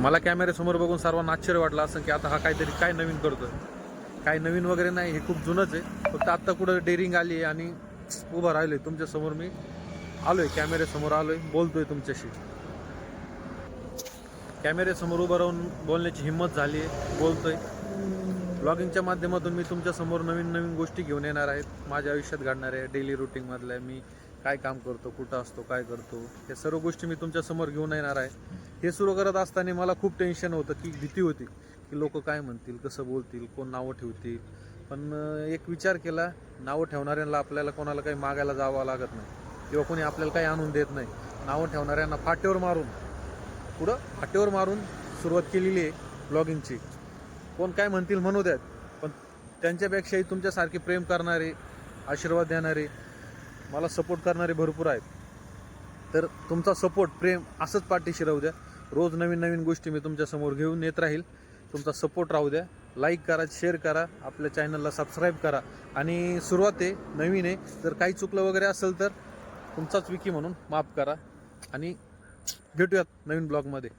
मला कॅमेऱ्यासमोर बघून सर्वांना आश्चर्य वाटलं असं की आता हा काहीतरी काय नवीन करतोय. काय नवीन वगैरे नाही, हे खूप जुनंच आहे. फक्त आत्ता कुठं डेअरिंग आली आहे आणि उभं राहिलोय तुमच्यासमोर. मी आलोय कॅमेऱ्यासमोर, आलोय बोलतोय तुमच्याशी. कॅमेऱ्यासमोर उभं राहून बोलण्याची हिंमत झाली आहे, बोलतोय. ब्लॉगिंगच्या माध्यमातून मी तुमच्यासमोर नवीन नवीन गोष्टी घेऊन येणार आहेत. माझ्या आयुष्यात घडणाऱ्या डेली रुटीनमधल्या, मी काय काम करतो, कुठं असतो, काय करतो, हे सर्व गोष्टी मी तुमच्यासमोर घेऊन येणार आहे. हे सुरू करत असताना मला खूप टेन्शन होतं, की भीती होती की लोक काय म्हणतील, कसं बोलतील, कोण नावं ठेवतील. पण एक विचार केला, नावं ठेवणाऱ्यांना आपल्याला कोणाला काही मागायला जावं लागत नाही किंवा कोणी आपल्याला काही आणून देत नाही. नावं ठेवणाऱ्यांना फाटेवर मारून सुरुवात केलेली आहे ब्लॉगिंगची. कोण काय म्हणतील म्हणू द्यात, पण त्यांच्यापेक्षाही तुमच्यासारखे प्रेम करणारे, आशीर्वाद देणारे, मला सपोर्ट करणारे भरपूर आहेत. तर तुमचा सपोर्ट, प्रेम असंच पाठीशी राहू द्या. रोज नवीन नवीन गोष्टी मी तुमच्यासमोर घेऊन येत राहील. तुमचा सपोर्ट राहू द्या. लाईक करा, शेअर करा, आपल्या चॅनलला सबस्क्राईब करा. आणि सुरुवात आहे, नवीन आहे, जर काही चुकलं वगैरे असेल तर तुमचाच विकी म्हणून माफ करा. आणि भेटूयात नवीन ब्लॉगमध्ये.